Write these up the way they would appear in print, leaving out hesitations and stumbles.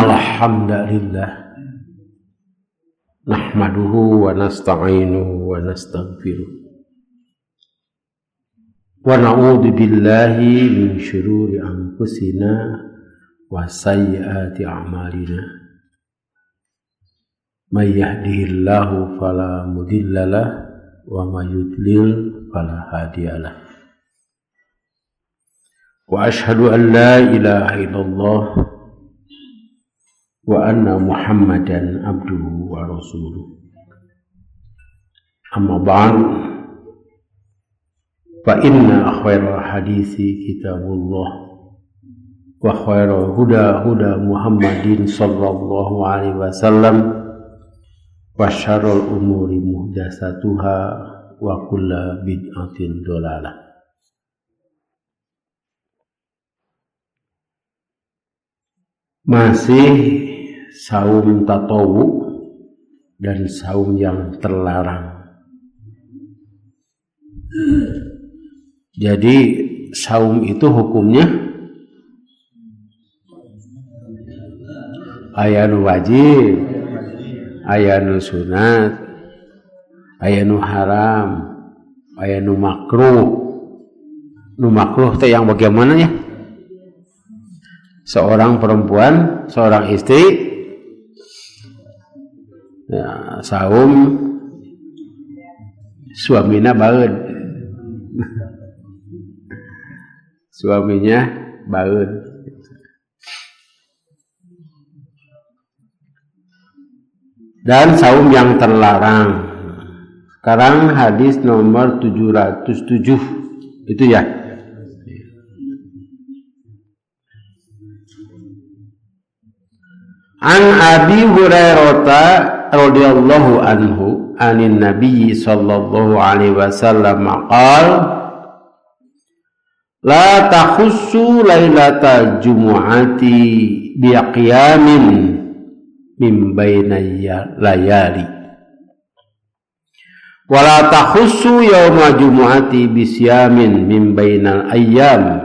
Innal hamdalillah nahmaduhu wa nasta'inuhu wa nastaghfiruh wa na'udzu billahi min syururi anfusina wa sayyiati a'malina. May yahdihillahu fala mudhillalah wa may yudlil fala hadiyalah. Wa asyhadu an la ilaha illallah wa anna Muhammadan abduhu wa rasuluh. Amma ba'd, fa inna khairal hadithi kitabullah wa khairal huda Muhammadin sallallahu alaihi wasallam wa syarrul umuri muhdatsatuha wa kullu bid'atin dhalalah. Masih saum tatawu dan saum yang terlarang. Jadi saum itu hukumnya aya nu wajib, aya nu sunat, aya nu haram, aya nu makruh. Nu makruh teh yang bagaimana ya? Seorang perempuan, seorang istri ya, saum suaminya baeud. Suaminya baeud. Dan saum yang terlarang. Sekarang hadis nomor 707 itu ya. An Abi Hurairah radhiyallahu anhu anin Nabi sallallahu alaihi wasallam qala la takhussu lailatal jumu'ati biqiyamin min bainay layali wa la takhussu yaumal jumu'ati bisyamin min bainal ayyam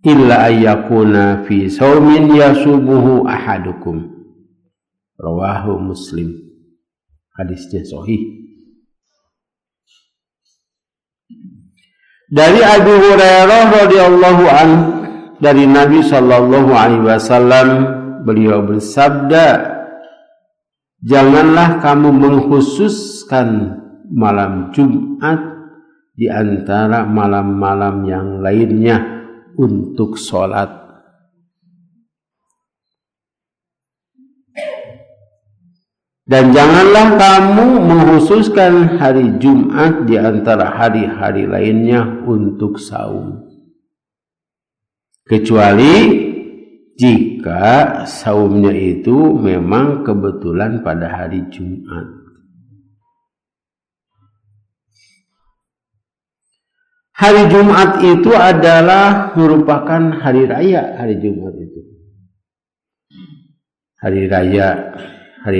illa ayyakuna fi saumin yasubuhu ahadukum. Rawahu Muslim. Hadisnya sahih. Dari Abu Hurairah radhiyallahu anhu, dari Nabi sallallahu alaihi wasallam, beliau bersabda, janganlah kamu mengkhususkan malam Jumat di antara malam-malam yang lainnya untuk sholat. Dan janganlah kamu mengkhususkan hari Jumat di antara hari-hari lainnya untuk saum. Kecuali jika saumnya itu memang kebetulan pada hari Jumat. Hari Jumat itu adalah merupakan hari raya. Hari Jumat itu hari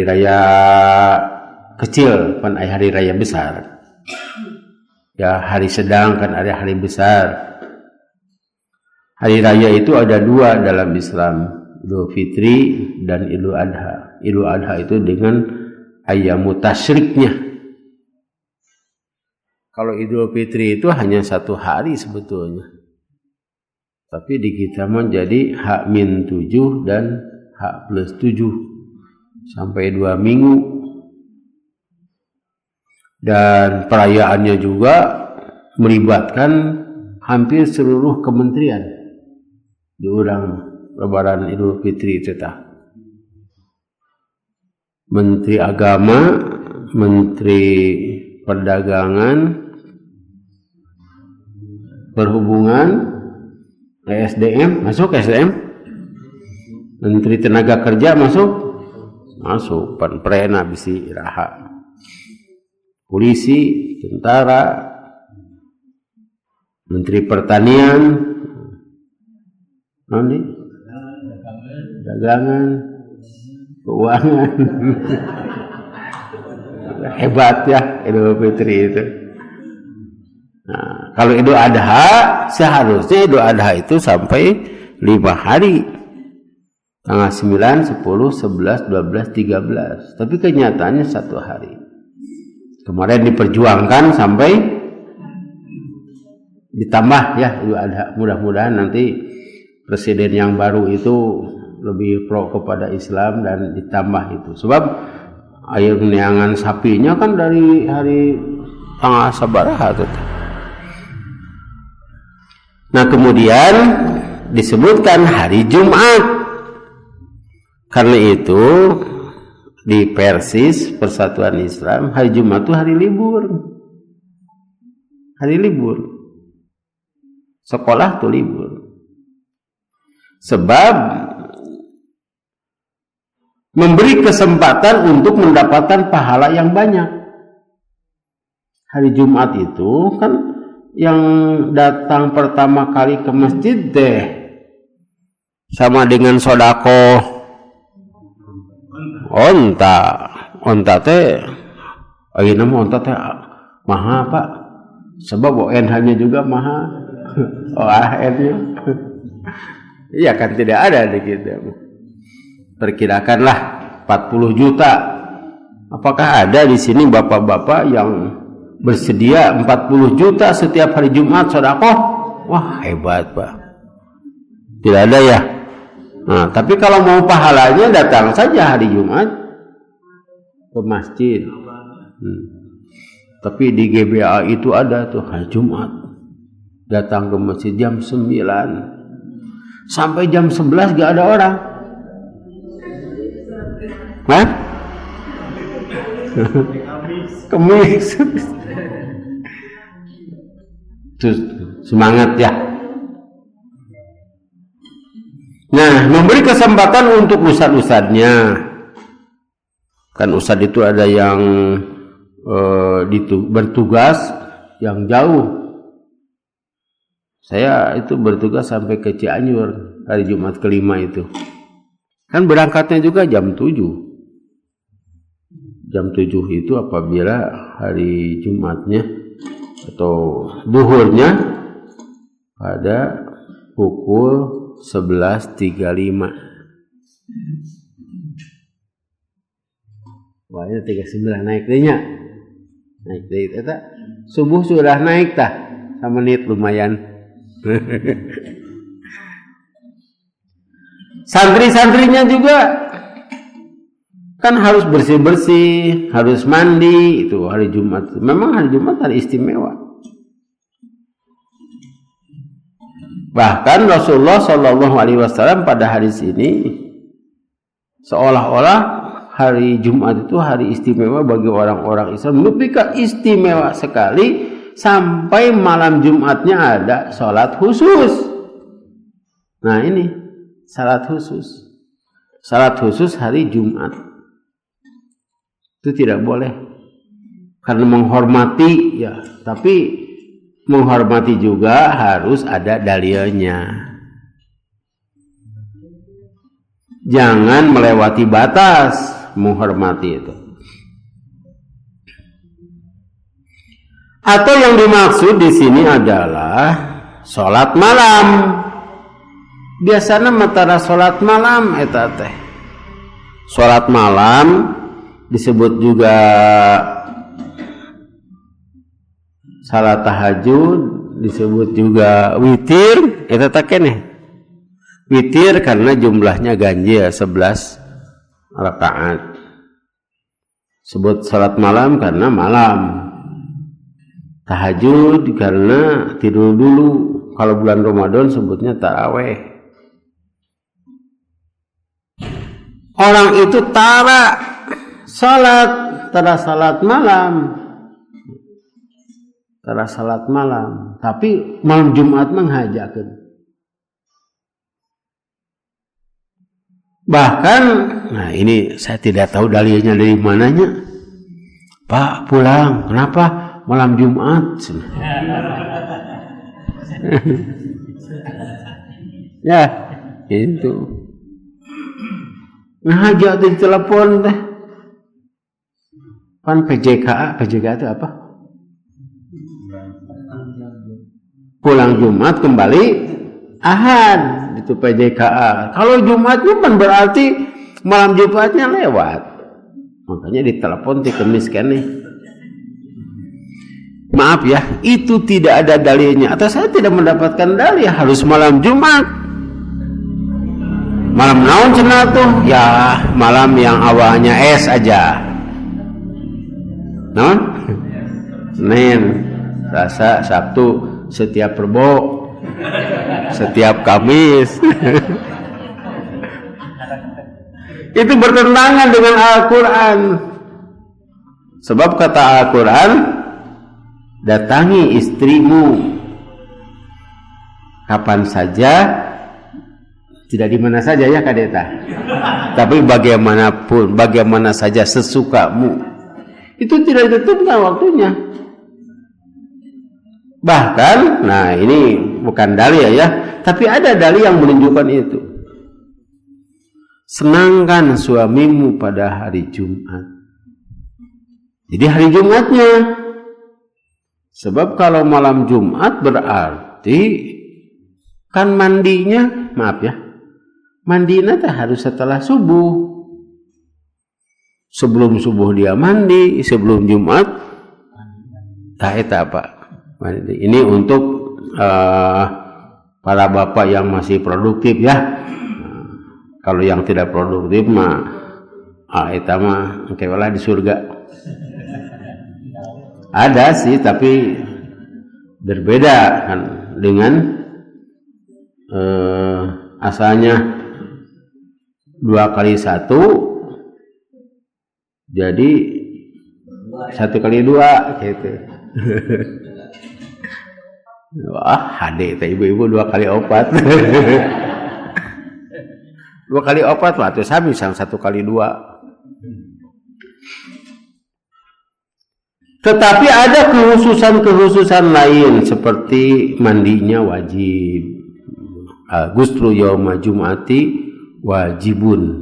raya kecil, kan ada hari raya besar. Ya, hari sedang kan ada hari besar. Hari raya itu ada dua dalam Islam, Idul Fitri dan Idul Adha. Idul Adha itu dengan ayyamu tasyriknya. Kalau Idul Fitri itu hanya satu hari sebetulnya. Tapi di kita menjadi H-7 dan H+7 sampai 2 minggu. Dan perayaannya juga melibatkan hampir seluruh kementerian. Diurang lebaran Idul Fitri itu tah. Menteri Agama, Menteri Perdagangan, Perhubungan, SDM, masuk SDM, Menteri Tenaga Kerja masuk, Perena bisi raha, Polisi, Tentara, Menteri Pertanian, nanti Dagangan, Keuangan. Hebat ya Idul Fitri itu. Nah, kalau Idul Adha, seharusnya Idul Adha itu sampai 5 hari. Tanggal 9, 10, 11, 12, 13. Tapi kenyataannya 1 hari. Kemarin diperjuangkan sampai ditambah ya Idul Adha. Mudah-mudahan nanti presiden yang baru itu lebih pro kepada Islam dan ditambah itu. Sebab air neangan sapinya kan dari hari tanggal sabaraha tuh. Nah, kemudian disebutkan hari Jumat. Karena itu di Persis Persatuan Islam hari Jumat itu hari libur. Hari libur. Sekolah tuh libur. Sebab memberi kesempatan untuk mendapatkan pahala yang banyak. Hari Jumat itu kan yang datang pertama kali ke masjid deh sama dengan sodako onta teh ayeuna mah onta teh maha Pak, sebab ONH-nya juga maha. OAN-nya iya kan tidak ada di kita. Perkirakanlah 40 juta. Apakah ada di sini bapak-bapak yang bersedia 40 juta setiap hari Jumat sedekah? Wah, hebat Pak. Tidak ada ya. Nah, tapi kalau mau pahalanya datang saja hari Jumat ke masjid. Tapi di GBA itu ada tuh hari Jumat. Datang ke masjid jam 9 sampai jam 11 gak ada orang. Hah? Kemis. Terus semangat ya. Nah, memberi kesempatan untuk ustad-ustadnya. Kan ustad itu ada yang bertugas yang jauh. Saya itu bertugas sampai ke Cianjur hari Jumat kelima itu. Kan berangkatnya juga jam 7. Jam 7 itu apabila hari Jumatnya atau duhurnya pada pukul 11.35. Wah, ini 39 naik deh nya. Naik deh eta. Subuh sudah naik tah. Sama menit lumayan. Santri-santrinya juga kan harus bersih-bersih, harus mandi itu hari Jumat. Memang hari Jumat hari istimewa. Bahkan Rasulullah Shallallahu Alaihi Wasallam pada hari ini seolah-olah hari Jumat itu hari istimewa bagi orang-orang Islam. Menunjukkan istimewa sekali sampai malam Jumatnya ada sholat khusus. Nah ini sholat khusus hari Jumat itu tidak boleh karena menghormati ya, tapi menghormati juga harus ada dalilnya. Jangan melewati batas menghormati itu. Atau yang dimaksud di sini adalah sholat malam. Biasanya matara sholat malam eta teh. Sholat malam disebut juga salat tahajud, disebut juga witir, eta teh keneh. Witir karena jumlahnya ganjil 11 rakaat. Sebut salat malam karena malam. Tahajud karena tidur dulu. Kalau bulan Ramadan sebutnya taraweh. Orang itu tara salat malam. Tara salat malam, tapi malam Jumat menghajakeun. Bahkan, nah ini saya tidak tahu dalilnya dari mananya. Pak pulang, kenapa malam Jumat? Ya, itu. Ngajak di telepon teh. Pan PJK itu apa? Pulang Jumat kembali Ahad itu PJKA. Kalau Jumatnya kan berarti malam Jumatnya lewat. Makanya ditelepon di kemis kan nih. Maaf ya, itu tidak ada dalilnya. Atau saya tidak mendapatkan dalil harus malam Jumat. Malam naon cenah tuh? Ya, malam yang awalnya es aja. Naon? Senin, Selasa, Sabtu, setiap Rebo, setiap Kamis. Itu bertentangan dengan Al-Quran. Sebab kata Al-Quran, datangi istrimu kapan saja, tidak di mana saja ya kadeta, tapi bagaimanapun, bagaimana saja sesukamu. Itu tidak ditentukan waktunya. Bahkan, nah ini bukan dalil ya, tapi ada dalil yang menunjukkan itu. Senangkan suamimu pada hari Jumat. Jadi hari Jumatnya. Sebab kalau malam Jumat berarti kan mandinya, maaf ya, mandinya harus setelah subuh. Sebelum subuh dia mandi, sebelum Jumat tak eta apa. Ini untuk para bapak yang masih produktif ya. Kalau yang tidak produktif mah eta mah kewalah di surga. Ada sih tapi berbeda kan dengan asalnya 2 kali 1 jadi 1 kali 2 gitu. Wah, hade teh ibu-ibu 2 kali 4. 2 kali 4 waktu sami sang 1 kali 2. Tetapi ada kekhususan lain seperti mandinya wajib. Guslu yauma Jum'ati wajibun.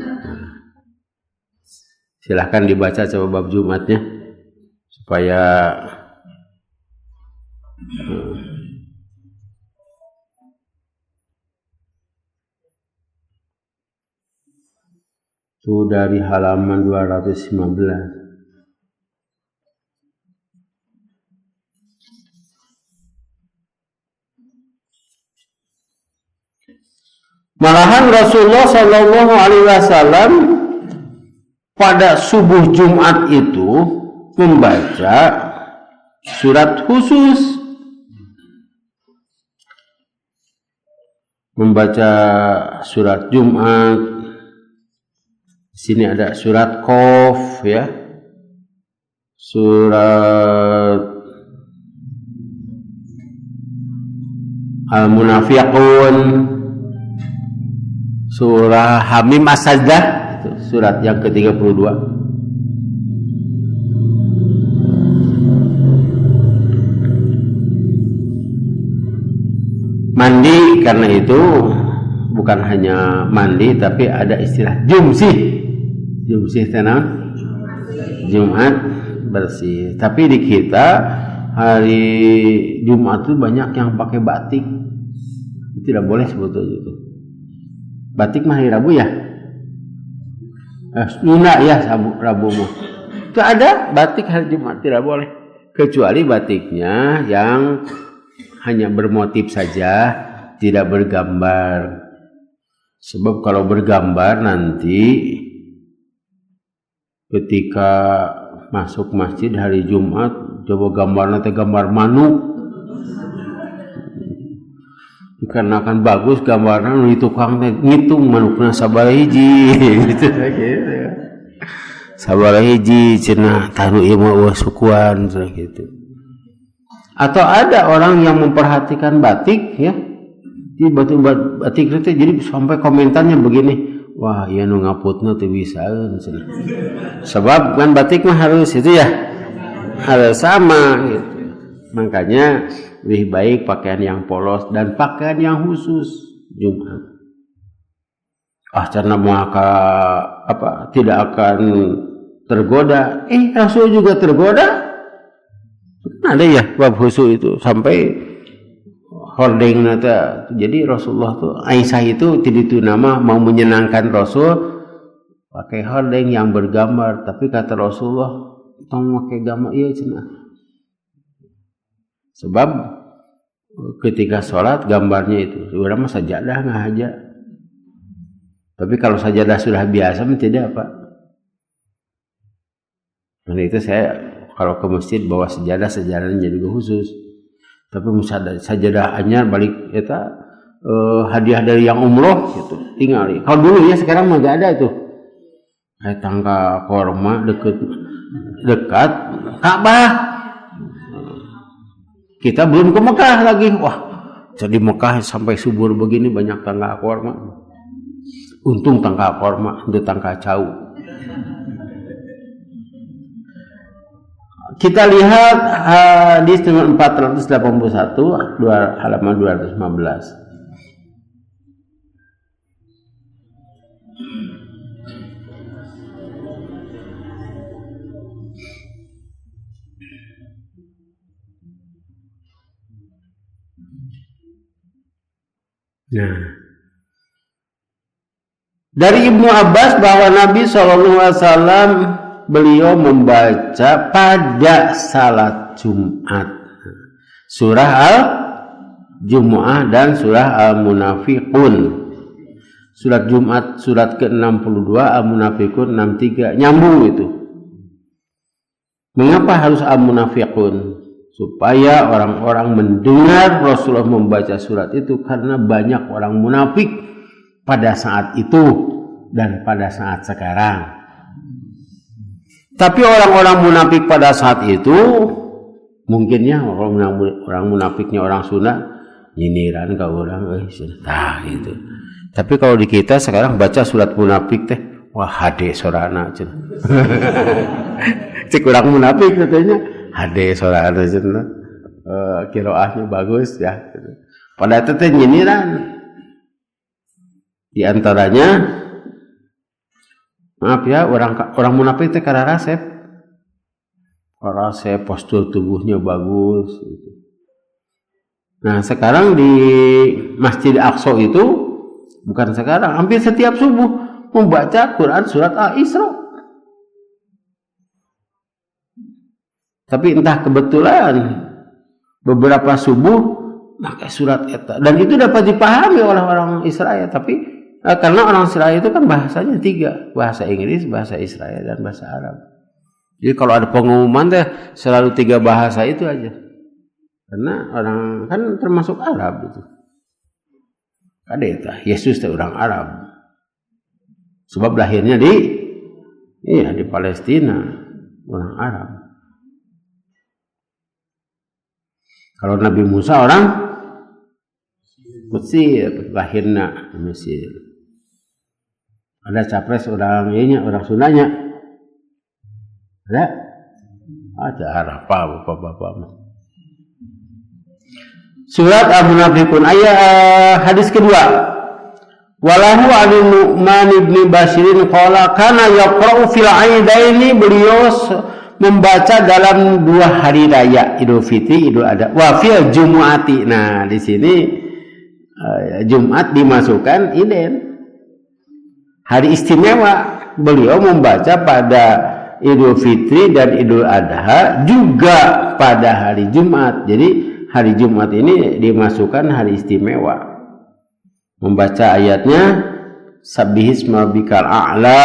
Silahkan dibaca coba bab Jumatnya supaya itu dari halaman 215. Malahan Rasulullah Shallallahu Alaihi Wasallam pada subuh Jumat itu membaca surat khusus, membaca surat Jumat. Di sini ada surat Qaf ya, surat Al-Munafiqun, surah Hamim As-Sajdah, itu surat yang ke-32. Mandi karena itu bukan hanya mandi tapi ada istilah jumsih. Jumsih tenang, Jumat bersih. Tapi di kita hari Jumat itu banyak yang pakai batik. Tidak boleh sebetulnya itu. Batik mah hari Rabu ya? Luna ya Rabu mah. Itu ada batik hari Jumat tidak boleh. Kecuali batiknya yang hanya bermotif saja, tidak bergambar. Sebab kalau bergambar nanti ketika masuk masjid hari Jumat, coba gambarnya teh gambar manuk. Dikarenakan bagus gambarnya nu tukang teh ngitung manukna sabaraha hiji gitu. Sabaraha hiji cenah tahu ieu mah sukuan gitu. Atau ada orang yang memperhatikan batik ya. Di batik itu jadi sampai komentarnya begini, wah ya nu ngaputna teu bisaeun cenah. Sebab kan batik mah harus itu ya. Harus sama gitu. Makanya lebih baik pakaian yang polos dan pakaian yang khusus Jumat. Karena maka tidak akan tergoda. Rasul juga tergoda. Ada ya bab khusus itu sampai hordeng nata. Jadi Rasulullah tuh Aisyah itu tiditu nama mau menyenangkan Rasul pakai hordeng yang bergambar, tapi kata Rasulullah tong pakai gambar iya cenah. Sebab ketika sholat gambarnya itu urang mah sajadah ngahaja. Tapi kalau sajadah sudah biasa mah tidak, Pak. Dan itu saya kalau ke masjid bawa sajadahnya juga khusus. Tapi misalnya sajadah anyar balik eta hadiah dari yang umroh gitu tinggal. Kalau dulu ya, sekarang mah enggak ada itu. Kayak tangka korma dekat Ka'bah. Kita belum ke Mekah lagi. Wah, jadi Mekah sampai subur begini banyak tangka korma. Untung tangka korma, itu tangka cau. Kita lihat hadis nomor 481 halaman 215. Nah, dari Ibnu Abbas bahwa Nabi SAW beliau membaca pada salat Jumat surah Al-Jumu'ah dan surah Al-Munafiqun. Surat Jumat surat ke-62, Al-Munafiqun 63, nyambung itu. Mengapa harus Al-Munafiqun? Supaya orang-orang mendengar Rasulullah membaca surat itu, karena banyak orang munafik pada saat itu dan pada saat sekarang. Tapi orang-orang munafik pada saat itu mungkinnya orang munafiknya orang Sunda nyindiran ke orang tah gitu. Tapi kalau di kita sekarang baca surat munafik teh wah hade sorana cenah. Cek orang munafik katanya hade sorana cenah. Qiraahnya bagus ya. Pada itu teh nyindiran. Di antaranya maaf ya, orang munafik teh kada rasep. Rasep, postur tubuhnya bagus gitu. Nah, sekarang di Masjid Aqsa itu bukan sekarang, hampir setiap subuh membaca Quran surat Al-Isra. Tapi entah kebetulan beberapa subuh pakai surat eta, dan itu dapat dipahami oleh orang Israel. Tapi karena orang Israel itu kan bahasanya 3, bahasa Inggris, bahasa Israel, dan bahasa Arab. Jadi kalau ada pengumuman teh selalu 3 bahasa itu aja. Karena orang kan termasuk Arab itu. Ada itu, Yesus itu orang Arab. Sebab lahirnya di Palestina, orang Arab. Kalau Nabi Musa orang Mesir, lahirnya di Mesir. Ada capres orang Sundanya. Ada Arab, bapak-bapak. Surat Al-Munafiqun ayat hadis kedua. Walahu an Nu'man ibn Bashirin qala kana yaqra'u fil aidaini, beliau membaca dalam 2 hari raya Idul Fitri, Idul Adha, wa fil jumu'ati. Nah, di sini Jumat dimasukkan iden hari istimewa. Beliau membaca pada Idul Fitri dan Idul Adha juga pada hari Jumat. Jadi hari Jumat ini dimasukkan hari istimewa. Membaca ayatnya Sabbihisma rabbikal a'la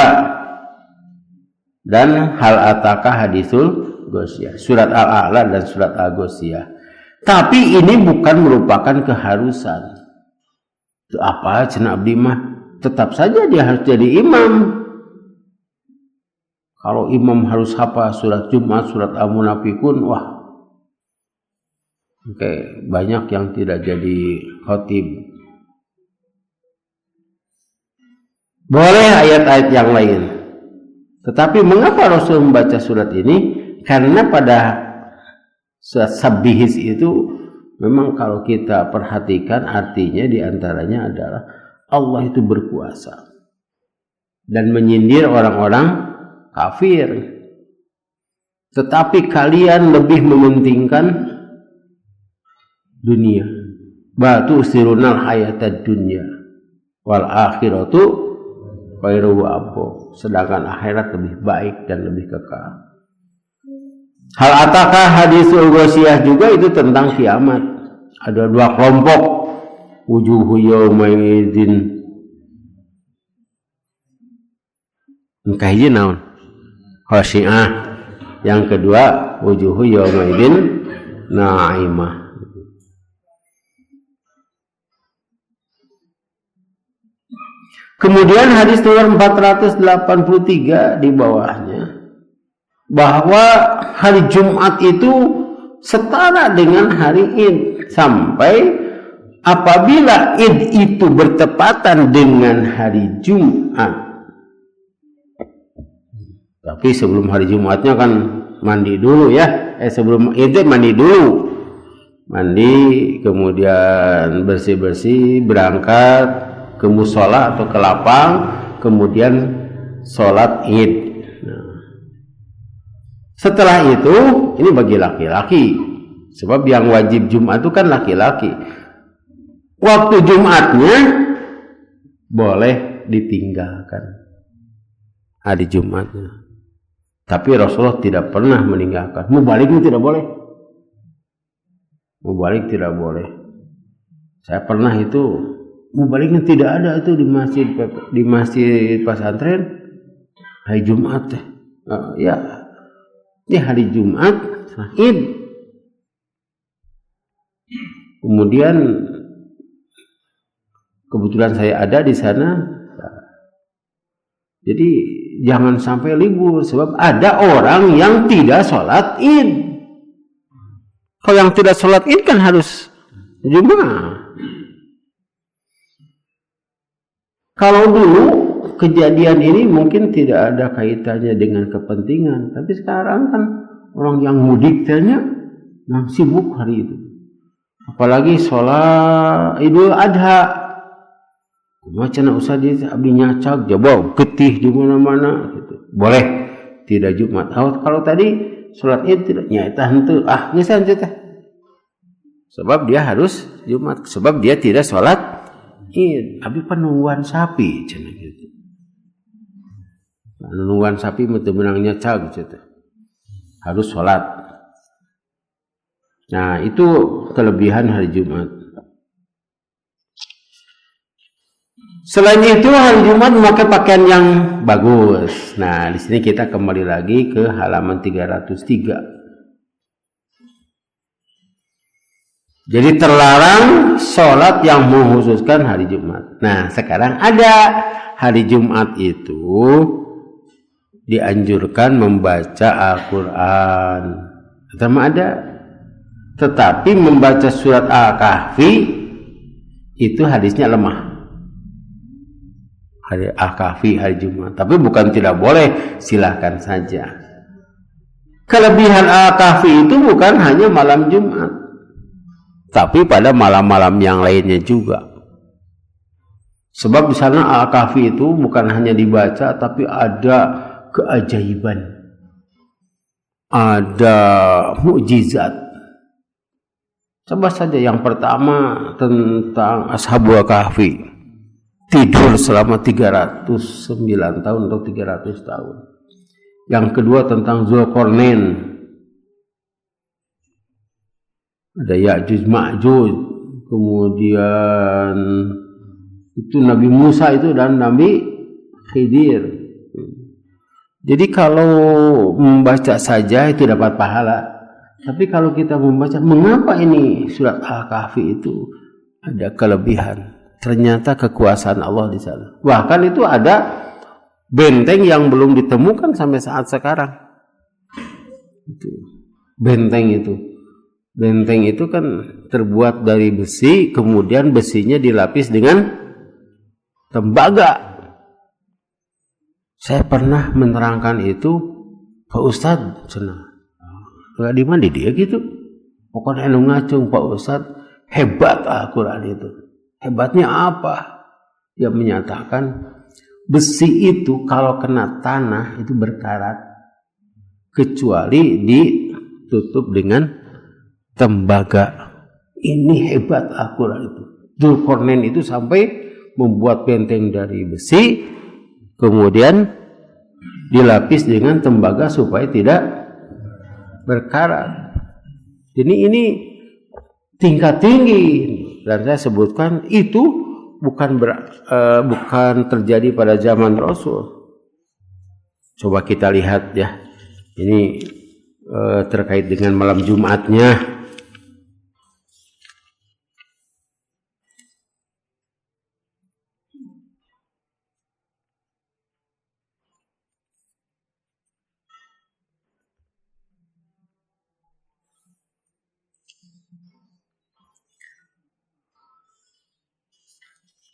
dan hal ataka hadisul Ghasyiyah, surat Al-A'la dan surat Al-Ghasyiyah. Tapi ini bukan merupakan keharusan. Itu apa cenah abdi mah? Tetap saja dia harus jadi imam. Kalau imam harus hafal surat Jumat, surat Al-Munafiqun, wah. Oke, banyak yang tidak jadi khatib. Boleh ayat-ayat yang lain. Tetapi mengapa Rasul membaca surat ini? Karena pada surat Sabbihis itu memang kalau kita perhatikan artinya diantaranya adalah Allah itu berkuasa dan menyindir orang-orang kafir. Tetapi kalian lebih mementingkan dunia, bal tu'sirunal hayatad dunya wal akhiratu khairu wa abqa. Sedangkan akhirat lebih baik dan lebih kekal. Hal ataka hadisul ghasyiyah juga itu tentang kiamat. Ada dua kelompok. Wujuhu yaumaidin. Kahiji naon? Khasyiyah. Yang kedua wujuhu yaumaidin na'imah. Kemudian hadis nomor 483 di bawahnya, bahwa hari Jumat itu setara dengan hari Id, sampai apabila Id itu bertepatan dengan hari Jumat. Tapi sebelum hari Jumatnya kan mandi dulu ya. Sebelum Id mandi dulu. Mandi, kemudian bersih-bersih, berangkat ke musola atau ke lapang, kemudian sholat Id. Nah, setelah itu, ini bagi laki-laki, sebab yang wajib Jumat itu kan laki-laki. Waktu Jumatnya boleh ditinggalkan hari Jumatnya, tapi Rasulullah tidak pernah meninggalkan. Mubaliknya tidak boleh. Mubalik tidak boleh. Saya pernah itu. Mubaliknya tidak ada itu di masjid pesantren hari Jumat ya hari Jumat Id. Kemudian kebetulan saya ada di sana, jadi jangan sampai libur, sebab ada orang yang tidak sholat Id. Kalau yang tidak sholat Id kan harus Jumat. Kalau dulu kejadian ini mungkin tidak ada kaitannya dengan kepentingan, tapi sekarang kan orang yang mudik tanya yang sibuk hari itu, apalagi sholat Idul Adha, macam usah dia abdi nyacak jabau getih di mana-mana gitu. Boleh tidak Jumat. Kalau tadi sholat Id tidak nyata henteu ngesan teh, sebab dia harus Jumat, sebab dia tidak sholat Id. Abi penungguan sapi cenah gitu. Penungguan sapi meuteun menangnya cag cenah. Harus sholat. Nah, itu kelebihan hari Jumat. Selain itu hari Jumat memakai pakaian yang bagus. Nah, di sini kita kembali lagi ke halaman 303. Jadi terlarang sholat yang mengkhususkan hari Jumat. Nah, sekarang ada hari Jumat itu dianjurkan membaca Al-Quran. Pertama ada. Tetapi membaca surat Al-Kahfi itu hadisnya lemah. Hari Al-Kahfi hari Jumat. Tapi bukan tidak boleh, silahkan saja. Kelebihan Al-Kahfi itu bukan hanya malam Jumat, tapi pada malam-malam yang lainnya juga. Sebab di sana Al-Kahfi itu bukan hanya dibaca, tapi ada keajaiban, ada mukjizat. Coba saja yang pertama tentang Ashabul Kahfi, tidur selama 309 tahun atau 300 tahun. Yang kedua tentang Zulkarnain, ada Ya'juj Ma'juj, kemudian itu Nabi Musa itu dan Nabi Khidir. Jadi kalau membaca saja itu dapat pahala, tapi kalau kita membaca, mengapa ini surat Al-Kahfi itu ada kelebihan? Ternyata kekuasaan Allah di sana. Bahkan itu ada benteng yang belum ditemukan sampai saat sekarang. Itu benteng itu. Benteng itu kan terbuat dari besi, kemudian besinya dilapis dengan tembaga. Saya pernah menerangkan itu, Pak Ustadz, nggak dimandi dia gitu. Pokoknya anu ngacung, Pak Ustadz, hebat Al-Quran itu. Hebatnya apa? Dia menyatakan besi itu kalau kena tanah itu berkarat, kecuali ditutup dengan tembaga. Ini hebat Al-Quran itu. Dzulqarnain itu sampai membuat benteng dari besi, kemudian dilapis dengan tembaga supaya tidak berkarat. Jadi ini tingkat tinggi, dan saya sebutkan itu bukan terjadi pada zaman Rasul. Coba kita lihat ya, ini terkait dengan malam Jumatnya.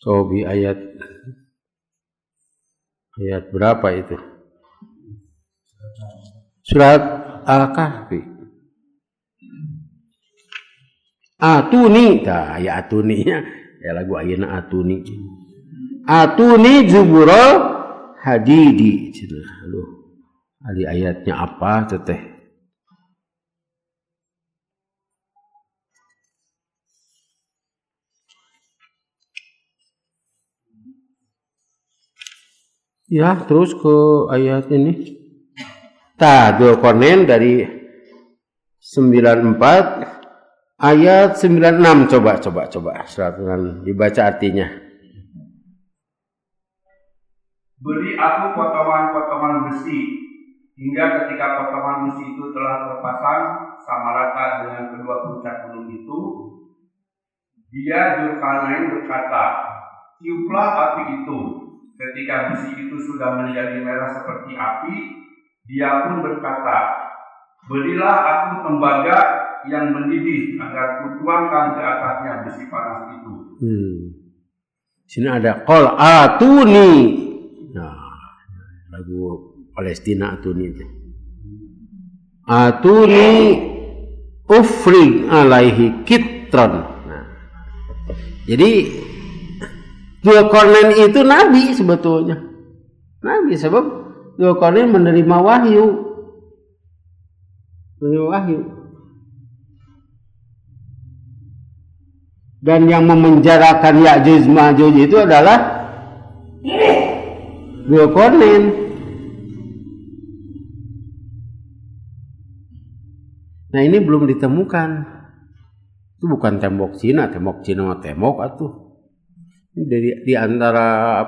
Sobi ayat berapa itu? Surat Al-Kahfi. Atuni, dah ya atuninya, ya lagu ayeuna atuni. Atuni zubura hadidi. Aduh, ali ayatnya apa teteh? Ya, terus ke ayat ini. Dzulqarnain dari 94 ayat 96, coba silahkan dibaca artinya. Beri aku potongan-potongan besi, hingga ketika potongan besi itu telah terpasang sama rata dengan kedua puncak gunung itu, dia Dzulqarnain berkata, tiuplah api itu. Ketika besi itu sudah menjadi merah seperti api, dia pun berkata, berilah aku tembaga yang mendidih agar kutuangkan ke atasnya besi panas itu. Sini ada qol atuni. Nah, lagu Palestina atuni. Atuni ufrig alaihi kitron. Nah, jadi Dzulqarnain itu nabi sebetulnya. Nabi sebab Dzulqarnain menerima wahyu. Dan yang memenjarakan Ya'juj Ma'juj itu adalah Dzulqarnain. Nah, ini belum ditemukan. Itu bukan tembok Cina tembok atuh. Di antara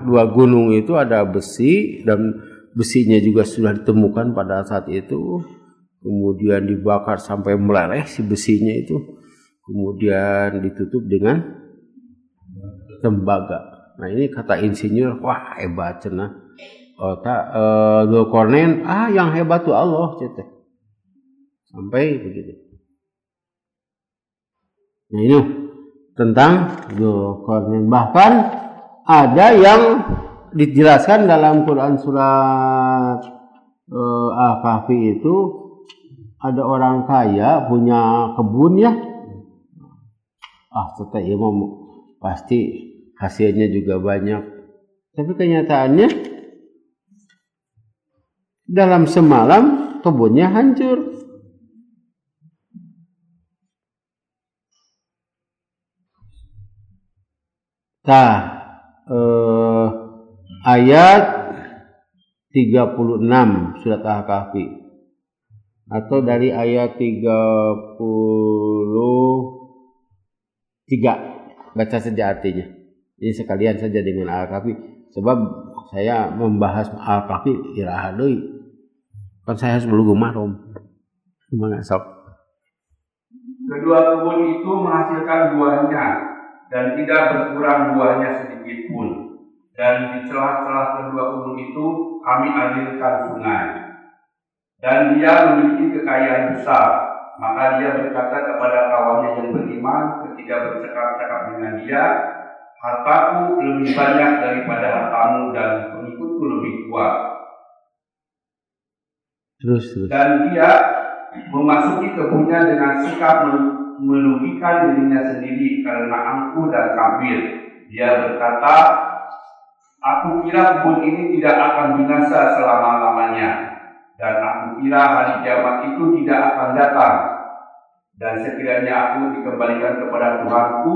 dua gunung itu ada besi, dan besinya juga sudah ditemukan pada saat itu, kemudian dibakar sampai meleleh si besinya itu, kemudian ditutup dengan tembaga. Nah, ini kata insinyur, wah hebat cenah. Dzulqarnain, yang hebat tuh Allah cete. Sampai begitu. Nah, ini tentang Dzulqarnain. Bahkan ada yang dijelaskan dalam Quran surat Al-Kahfi itu, ada orang kaya punya kebun ya. Teteh ya pasti hasilnya juga banyak. Tapi kenyataannya dalam semalam kebunnya hancur. Ayat 36 surat Al-Kahfi, atau dari ayat 33, baca saja artinya. Ini sekalian saja dengan Al-Kahfi, sebab saya membahas Al-Kahfi iraha deui. Kan saya harus belu gumarom. Gimana sok? Kedua kebun itu menghasilkan buahnya, dan tidak berkurang buahnya sedikit pun. Dan di celah-celah kedua kebun itu kami alirkan sungai. Dan dia memiliki kekayaan besar. Maka dia berkata kepada kawannya yang beriman ketika bercakap-cakap dengan dia, hartaku lebih banyak daripada hartamu dan pengikutku lebih kuat. Terus. Dan dia memasuki kebunnya dengan sikap merugikan dirinya sendiri karena angkuh dan kafir. Dia berkata, aku kira kebun ini tidak akan binasa selama-lamanya, dan aku kira hari kiamat itu tidak akan datang. Dan sekiranya aku dikembalikan kepada Tuhanku,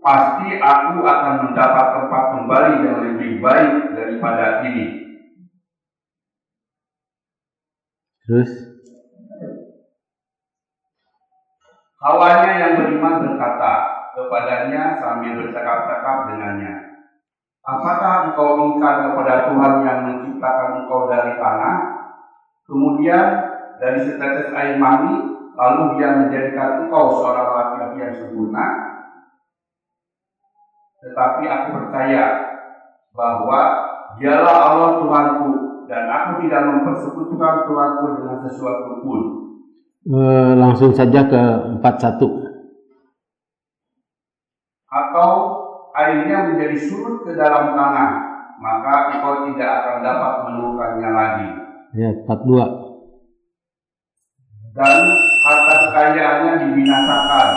pasti aku akan mendapat tempat kembali yang lebih baik daripada ini. Terus Kawannya yang beriman berkata kepadanya sambil bercakap-cakap dengannya, apakah engkau ingkar kepada Tuhan yang menciptakan engkau dari tanah, kemudian dari setetes air mani, lalu Dia menjadikan engkau seorang laki-laki yang sempurna? Tetapi aku percaya bahwa Dialah Allah Tuhanku, dan aku tidak mempersekutukan Tuhanku dengan sesuatu pun. Langsung saja ke 41. Atau airnya menjadi surut ke dalam tanah, maka engkau tidak akan dapat menemukannya lagi. Ya, 42. Dan harta kekayaannya dibinasakan,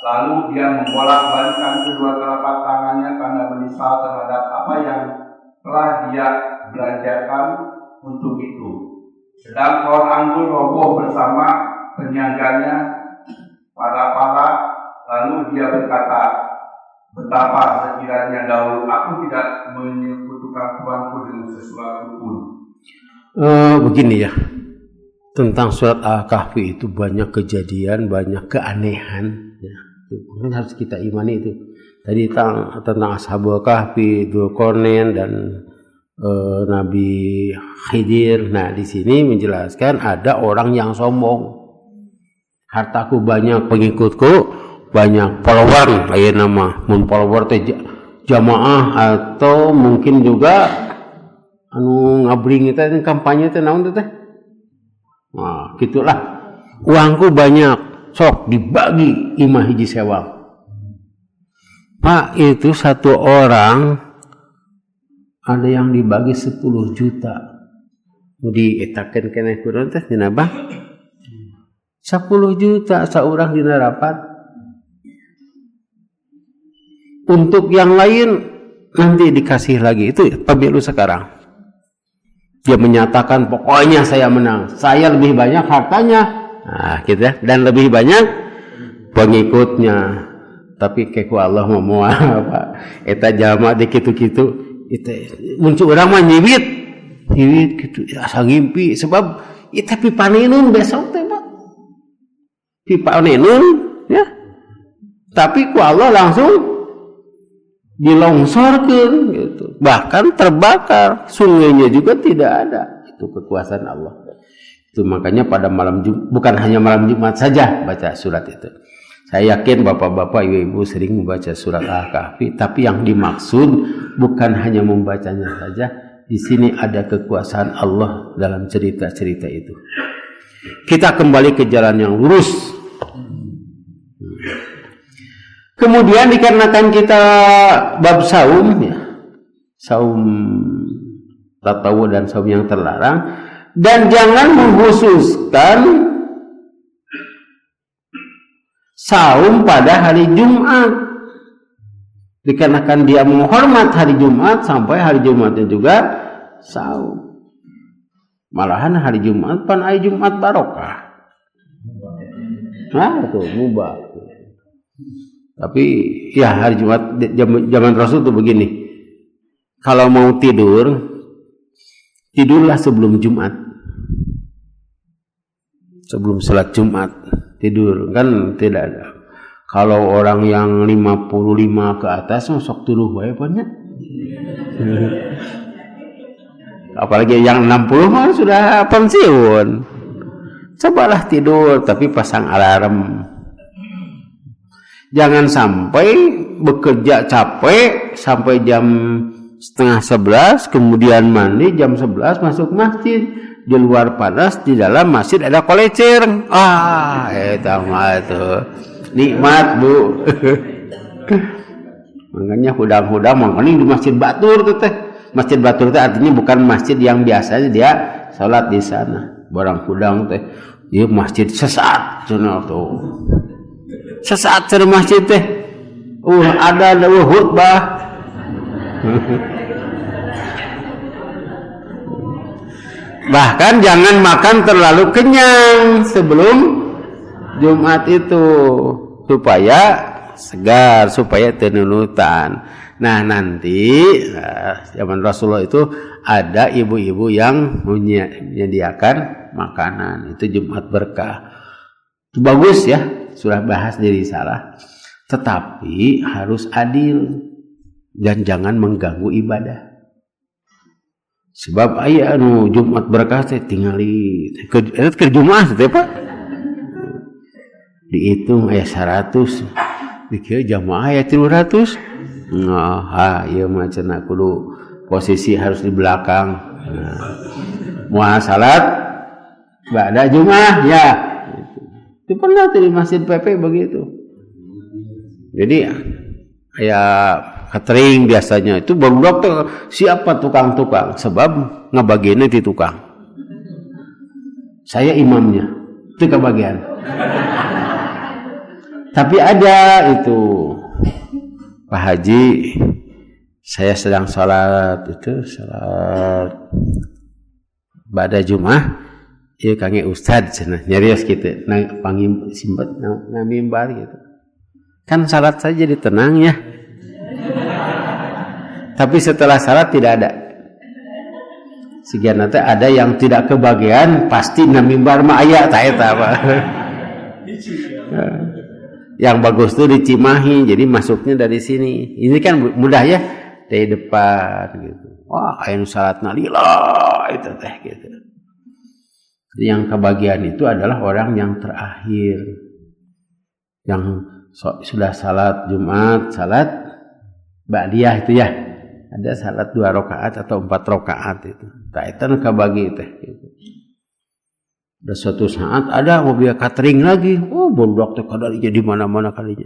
lalu dia membolak-balikan kedua telapak tangannya karena menyesal terhadap apa yang telah dia belanjakan untuk itu. Sedang pohon anggur roboh bersama penyangganya para-para, lalu dia berkata, betapa sekiranya dahulu aku tidak menyekutukan Tuhanku dengan sesuatu pun. Begini ya, tentang surat Al-Kahfi itu banyak kejadian, banyak keanehan ya. Itu harus kita imani itu. Tadi tentang Ashabul Kahfi, Dzulqarnain dan Nabi Khidir. Nah, di sini menjelaskan ada orang yang sombong. Hartaku banyak, pengikutku banyak, follower lain nama. Mun follower teh jamaah atau mungkin juga ngabring itu kampanye teh naon teh. Nah, gitulah. Uangku banyak, sok dibagi imah hiji sewang. Pak, itu satu orang ada yang dibagi 10 juta. Dietakeun keneh kunaon teh dina bang? 10 juta saurang dina rapat. Untuk yang lain nanti dikasih lagi. Itu pemilu sekarang. Dia menyatakan pokoknya saya menang. Saya lebih banyak hartanya. Nah, gitu ya. Dan lebih banyak pengikutnya. Tapi keku Allah mau apa? Eta jalma di kitu-kitu. Itu muncul orang mah nyiwit gitu. Asa ngimpi sebab eta pipanenun besok teh, Pak. Pipanenun ya. Tapi ku Allah langsung dilongsorkan gitu, bahkan terbakar, sungainya juga tidak ada. Itu kekuasaan Allah. Itu makanya pada malam Jumat, bukan hanya malam Jumat saja baca surat itu. Saya yakin bapak-bapak, ibu-ibu sering membaca surat Al-Kahfi, tapi yang dimaksud bukan hanya membacanya saja. Di sini ada kekuasaan Allah dalam cerita-cerita itu. Kita kembali ke jalan yang lurus. Kemudian dikarenakan kita bab saum ya, saum tatawu dan saum yang terlarang, dan jangan mengkhususkan saum pada hari Jumat. Dikarenakan dia menghormat hari Jumat sampai hari Jumatnya juga saum. Malahan hari Jumat pan hari Jumat barokah. Nah, itu mubah. Tapi ya hari Jumat zaman Rasul itu begini. Kalau mau tidur, tidurlah sebelum Jumat. Sebelum salat Jumat tidur kan tidak ada. Kalau orang yang 55 ke atas sok turuh wae nya. Apalagi yang 60 mah sudah pensiun. Cobalah tidur tapi pasang alarm. Jangan sampai bekerja capek sampai jam 10:30, kemudian mandi jam 11 masuk masjid. Di luar panas, di dalam masjid ada kolecer. Eta mah tuh nikmat, Bu. Makanya hudang-hudang mangkani di Masjid Batur tuh teh. Masjid Batur teh artinya bukan masjid yang biasanya dia salat di sana. Barang hudang teh, ieu masjid sesat cenah tuh. Sesaat dari masjid teh ada khutbah. Bahkan jangan makan terlalu kenyang sebelum Jumat itu supaya segar, supaya tenunutan. Nah nanti zaman Rasulullah itu ada ibu-ibu yang menyediakan makanan, itu Jumat berkah. Itu bagus ya, sudah bahas di risalah. Tetapi harus adil dan jangan mengganggu ibadah. Sebab aya anu Jumat berkah teh tingali ke Jumat teh Pak. Dihitung aya 100. Dikira jamaah aya 300. Nah, ieu mah cenah kudu posisi harus di belakang. Nah, moal salat ba'da Jumat ya. Itu pernah di Masjid PP begitu. Jadi aya catering biasanya itu baru tuh siapa tukang-tukang sebab ngabagiannya di tukang. Saya imamnya itu kebagian. Tapi ada itu Pak Haji, saya sedang sholat ba'da Jumat, ya kange Ustad cenah nyarios kitu nang pangim simbat nang mimbar gitu. Kan salat saja jadi tenang ya. Tapi setelah salat tidak ada. Sekian nanti ada yang tidak kebagian pasti nang mimbar mah aya ta eta apa. Yang bagus tuh di Cimahi, jadi masuknya dari sini. Ini kan mudah ya, dari depan gitu. Wah, aya salatna lillah itu teh gitu. Yang kebagian itu adalah orang yang terakhir. Yang sudah salat Jumat, salat ba'diyah itu ya. Ada salat 2 rakaat atau 4 rakaat itu. Kaitan kebagi teh gitu. Ada suatu saat ada mobil catering lagi. Oh, boblok teh kadarinya di mana-mana kalinya.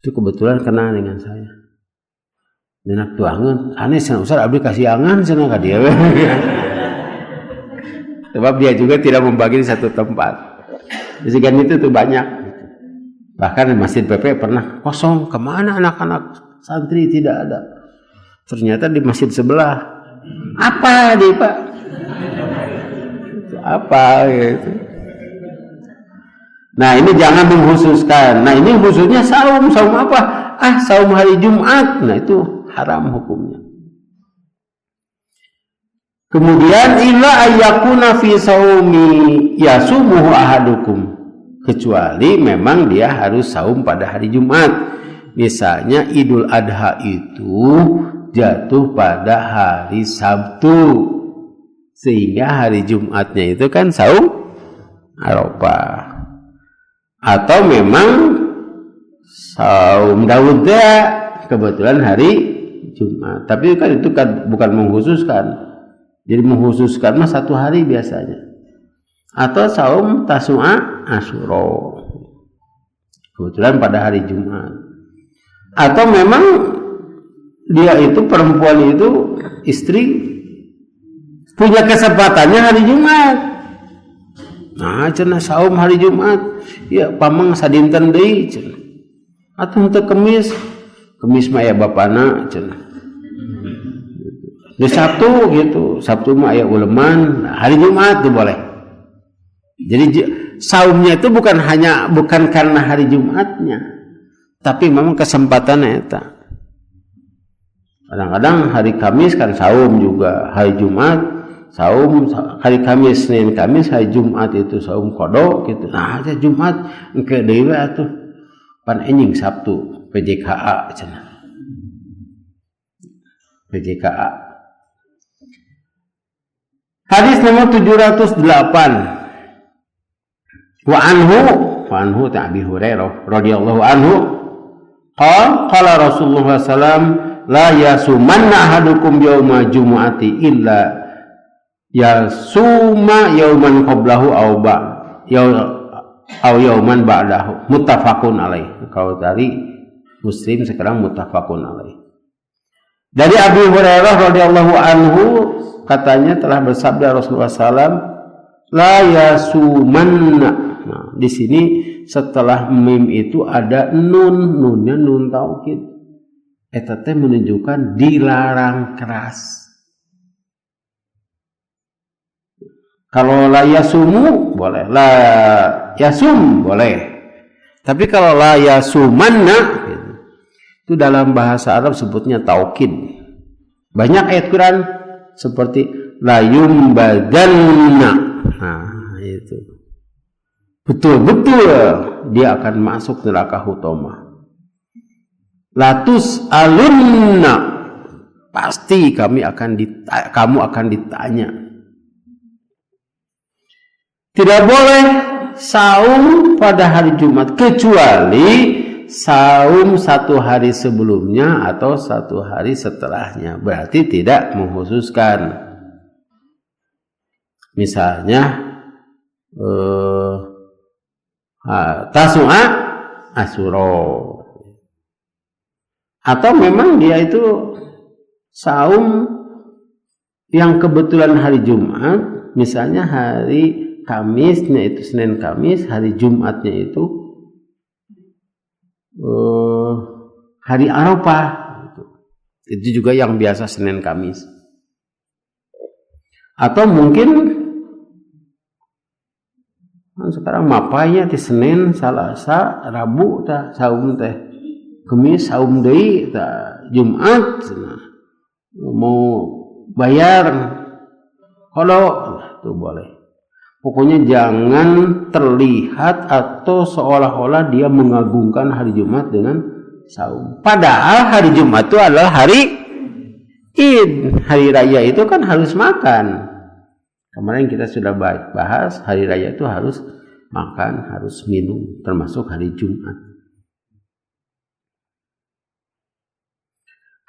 Itu kebetulan kenal dengan saya. Enak tuangan, aneh cenah Ustaz abdi kasih angan cenah ka dia. Sebab dia juga tidak membagi di satu tempat. Jadi kan itu tuh banyak. Bahkan di Masjid PP pernah kosong, kemana anak-anak santri tidak ada. Ternyata di masjid sebelah. Apa dia Pak? Apa gitu. Nah ini jangan mengkhususkan. Nah ini khususnya saum apa? Saum hari Jumat. Nah itu haram hukumnya. Kemudian illa ayyakuna fi saumi yasumuhu ahadukum, kecuali memang dia harus saum pada hari Jumat. Misalnya Idul Adha itu jatuh pada hari Sabtu, sehingga hari Jumatnya itu kan saum Arafah. Atau memang saum Daud kebetulan hari Jumat. Tapi kan itu kan bukan mengkhususkan. Jadi mengkhususkan mah 1 hari biasanya. Atau saum Tasu'a Asyura. Kebetulan pada hari Jumat. Atau memang dia itu perempuan itu istri punya kesempatannya hari Jumat. Nah, cenah saum hari Jumat. Ya pamang sadinten deui cenah. Atuh teu kemis mah aya bapana cenah. Di Sabtu gitu, Sabtu mah aya uleman, hari Jumat tuh boleh. Jadi saumnya itu bukan karena hari Jumatnya, tapi memang kesempatannya eta. Kadang-kadang hari Kamis kan saum juga, hari Jumat saum, hari Kamis, Senin Kamis, hari Jumat itu saum qada gitu. Nah, aja Jumat engke deui atuh pan enjing Sabtu PJKA cenah. PJKA. Hadis nomor 708. Wa anhu Abi Hurairah radhiyallahu anhu qala Rasulullah sallam la yasumanna ahadukum yauma jumu'ati illa yasuma yauman qablahu aw yauman ba'dahu, muttafaqun alaih. Kalau dari Muslim sekarang muttafaqun alaih. Dari Abi Hurairah radhiyallahu anhu katanya telah bersabda Rasulullah SAW, la yasumanna. Nah, di sini setelah mim itu ada nunnya nun taukid. Eta teh menunjukkan dilarang keras. Kalau la yasumu boleh, la yasum boleh. Tapi kalau la yasumanna gitu, itu dalam bahasa Arab sebutnya taukid. Banyak ayat Quran seperti la yumbadanna. Nah, itu. Betul-betul dia akan masuk neraka hutama. Latus alunna, pasti kamu akan ditanya. Tidak boleh saum pada hari Jumat kecuali saum 1 hari sebelumnya atau 1 hari setelahnya. Berarti tidak mengkhususkan. Misalnya Tasu'a, Asyura, atau memang dia itu saum yang kebetulan hari Jumat, misalnya hari Kamisnya itu Senin Kamis, hari Jumatnya itu hari Arafah. Itu juga yang biasa Senin Kamis. Atau mungkin sekarang mapanya di Senin, Selasa, Rabu tah saum teh, Kamis saum deui tah, Jumat mau bayar kalau itu boleh. Pokoknya jangan terlihat atau seolah-olah dia mengagungkan hari Jumat dengan saum. Padahal hari Jumat itu adalah hari Id. Hari raya itu kan harus makan. Kemarin kita sudah bahas hari raya itu harus makan, harus minum, termasuk hari Jumat.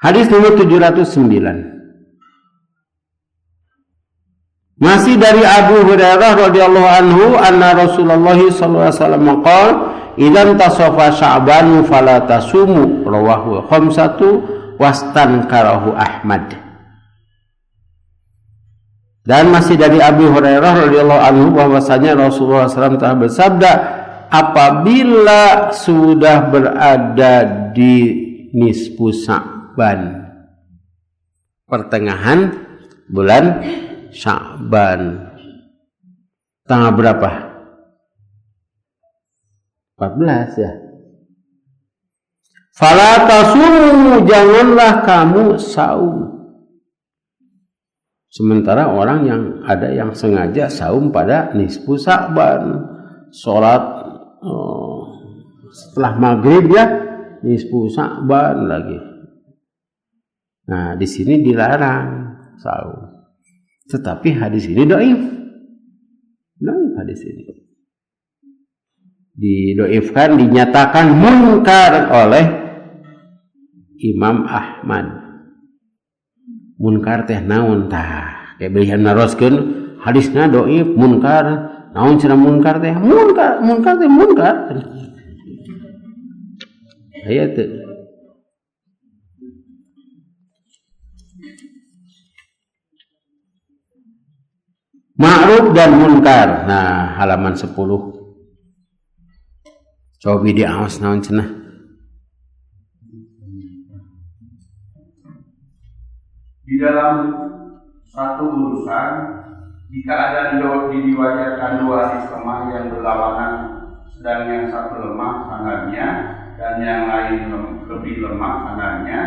Hadis nomor 709. Masih dari Abu Hurairah radhiyallahu anhu, anna Rasulullah sallallahu alaihi wasallam qala, "Idzan tasafa Sya'ban fala tasumu," rawahu khamsatu wastankarahu Ahmad. Dan masih dari Abu Hurairah radhiyallahu anhu bahwasanya Rasulullah SAW telah bersabda, apabila sudah berada di nisfu Sya'ban, pertengahan bulan Sya'ban, tanggal berapa? 14 ya. Fala tasumu, janganlah kamu saum. Sementara orang yang ada yang sengaja saum pada nisfu Sya'ban, sholat setelah maghrib ya, nisfu Sya'ban lagi. Nah, di sini dilarang saum. Tetapi hadis ini dhaif. Dhaif hadis ini. Didoifkan, dinyatakan munkar oleh Imam Ahmad. Munkar teh naon tah? Kayak belihan naroskeun hadisna dhaif, munkar. Naon cenah munkar teh? Munkar teh munkar. Aya teh. Ma'ruf dan munkar. Nah, halaman 10. Coba di awas naon cenah. Di dalam satu urusan, jika ada diriwayatkan 2 hadis lemah yang berlawanan, sedang yang satu lemah sanadnya dan yang lain lebih lemah sanadnya,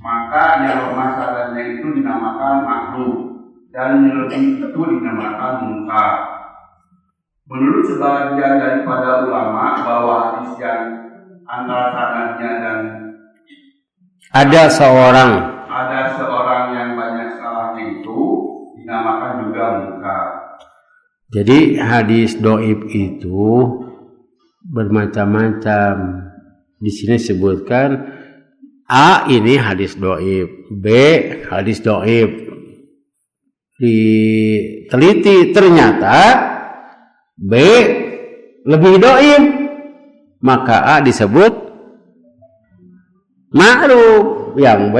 maka yang lemah sanadnya itu dinamakan ma'ruf dan yang lebih itu dinamakan munkar. Menurut sebagian daripada ulama bahwa hadis yang antara sanadnya dan ada seorang yang banyak salahnya itu dinamakan juga munkar. Jadi hadis dhaif itu bermacam-macam. Di sini sebutkan A ini hadis dhaif, B hadis dhaif. Diteliti ternyata B lebih dhaif, maka A disebut ma'ruf, yang B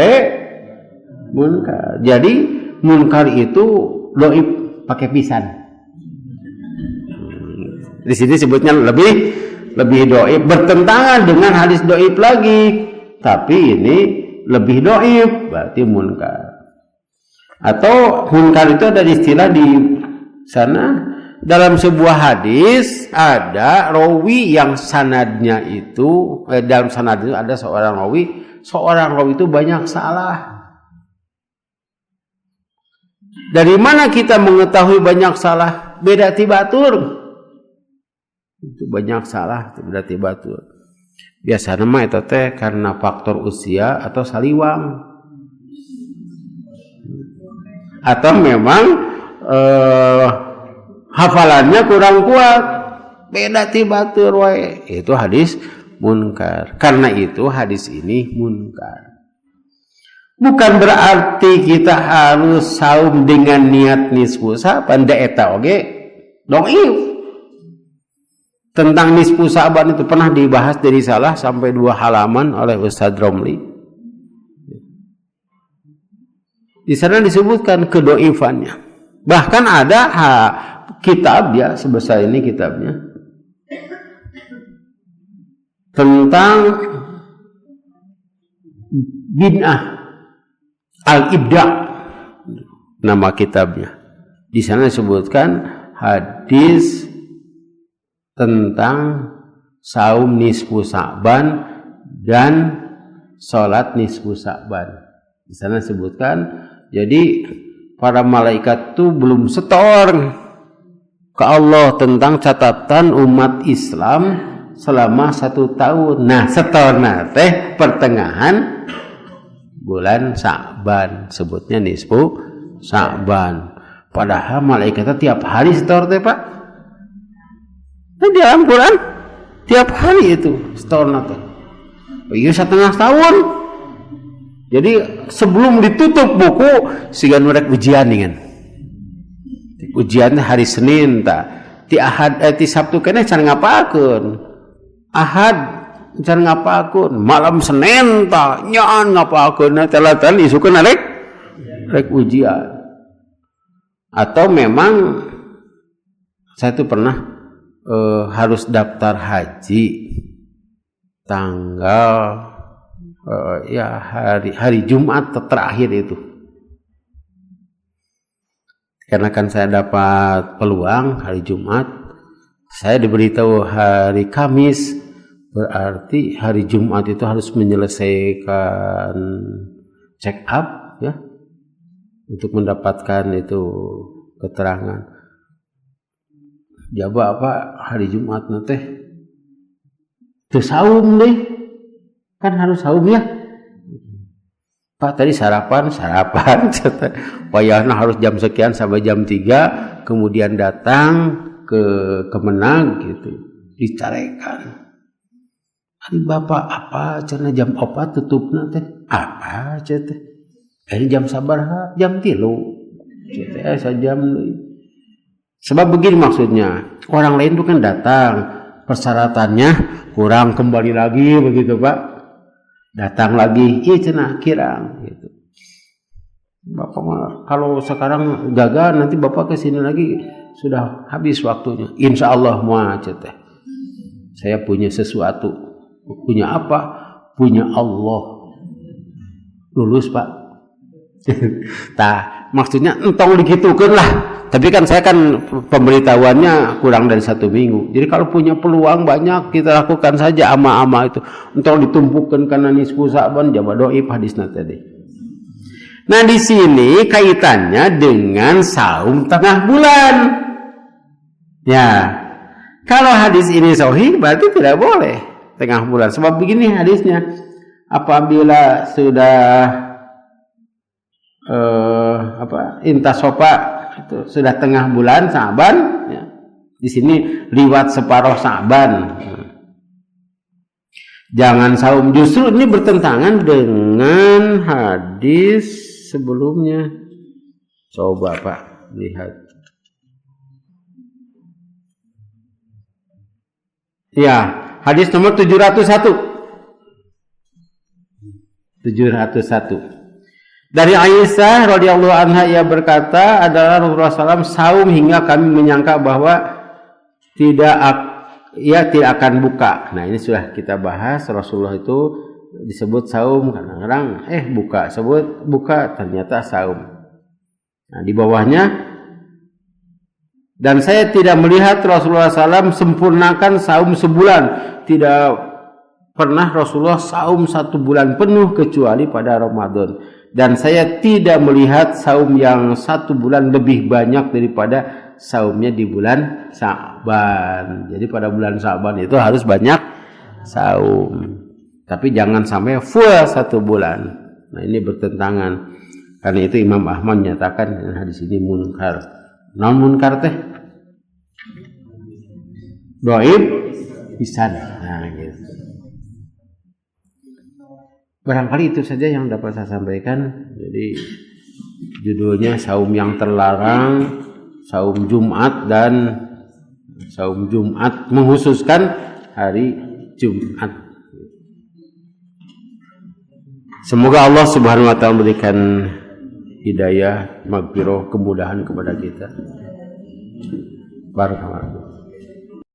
munkar. Jadi munkar itu dhaif pakai pisan. Di sini sebutnya lebih dhaif, bertentangan dengan hadis dhaif lagi, tapi ini lebih dhaif, berarti munkar. Atau munkar itu ada istilah di sana dalam sebuah hadis ada rawi yang sanadnya itu dalam sanad itu ada seorang rawi itu banyak salah. Dari mana kita mengetahui banyak salah? Beda tibatur. Itu banyak salah, itu beda tibatur. Biasanya mah itu teh karena faktor usia atau saliwang. Atau memang hafalannya kurang kuat, beda tibatur wae. Itu hadis munkar. Karena itu hadis ini munkar. Bukan berarti kita harus saum dengan niat nisfu saban da eta oge dhaif. Tentang nisfu saban itu pernah dibahas dari salah sampai 2 halaman oleh Ustaz Romli. Di sana disebutkan kedhaifannya. Bahkan ada kitab ya sebesar ini kitabnya tentang bid'ah al-ibda, nama kitabnya. Di sana disebutkan hadis tentang saum nisfu Sa'ban dan salat nisfu Sa'ban. Di sana disebutkan jadi para malaikat itu belum setor ke Allah tentang catatan umat Islam selama 1 tahun. Nah, setorna teh pertengahan bulan Sa'ban, sebutnya nisfu Sa'ban. Padahal malaikatnya tiap hari setor teh Pak. Nah, di dalam Quran tiap hari itu setorna teh. Iya 1,5 tahun. Jadi sebelum ditutup buku sigan merek ujian kan. Ujian hari Senin ta. Ti Ahad ti Sabtu keneh can ngapakeun. Ahad can ngapakeun, malam Senin ta nyaan ngapakeun telatan isukeun rek ujian. Atau memang saya tuh pernah harus daftar haji tanggal ya hari Jumat terakhir itu. Karena kan saya dapat peluang hari Jumat, saya diberitahu hari Kamis, berarti hari Jumat itu harus menyelesaikan check up ya untuk mendapatkan itu keterangan. Jaba apa hari Jumat nanti teu saum deh, kan harus saum ya. Pak tadi sarapan wayahna harus jam sekian sampai jam 3, kemudian datang ke Kemenang gitu dicarekan. Hari Bapak apa cenah jam 4 tutupna teh? Apa teh? Jam sabaraha? Jam 3. Teh sajam deui. Sebab begini maksudnya, orang lain itu kan datang, persyaratannya kurang kembali lagi begitu Pak. Datang lagi, iya cenah kirang gitu. Bapak mah kalau sekarang gagal nanti Bapak kesini lagi sudah habis waktunya. Insya Allah muah teh. Saya punya sesuatu. Punya apa? Punya Allah. Lulus Pak. Tah, maksudnya entong digitukeun lah. Tapi kan saya kan pemberitahuannya kurang dari 1 minggu. Jadi kalau punya peluang banyak kita lakukan saja ama-ama itu. Entong ditumpukkan karena nisfu Sa'ban jaba dhaif hadisna tadi. Nah di sini kaitannya dengan saum tengah bulan. Ya, kalau hadis ini sahih berarti tidak boleh tengah bulan. Sebab begini hadisnya, apabila sudah intasofa itu sudah tengah bulan Sa'ban, ya. Di sini liwat separuh Sa'ban. Jangan saum, justru ini bertentangan dengan hadis sebelumnya. Coba Pak lihat. Ya, hadis nomor 701. Dari Aisyah radhiyallahu anha ia berkata, adalah Rasulullah SAW saum hingga kami menyangka bahwa ia tidak akan buka. Nah ini sudah kita bahas, Rasulullah itu disebut saum, kadang-kadang buka, sebut buka, ternyata saum. Nah di bawahnya Dan saya tidak melihat Rasulullah SAW sempurnakan saum sebulan. Tidak pernah Rasulullah saum 1 bulan penuh kecuali pada Ramadan. Dan saya tidak melihat saum yang 1 bulan lebih banyak daripada saumnya di bulan Sya'ban. Jadi pada bulan Sya'ban itu harus banyak saum. Tapi jangan sampai full 1 bulan. Nah ini bertentangan. Karena itu Imam Ahmad menyatakan hadis ini munkar. Non munkar teh dhaif pisan. Nah gitu. Barangkali itu saja yang dapat saya sampaikan. Jadi judulnya saum yang terlarang, saum Jumat, dan saum Jumat menghususkan hari Jumat. Semoga Allah Subhanahu wa taala memberikan hidayah, maghfirah, kemudahan kepada kita. Barakallahu.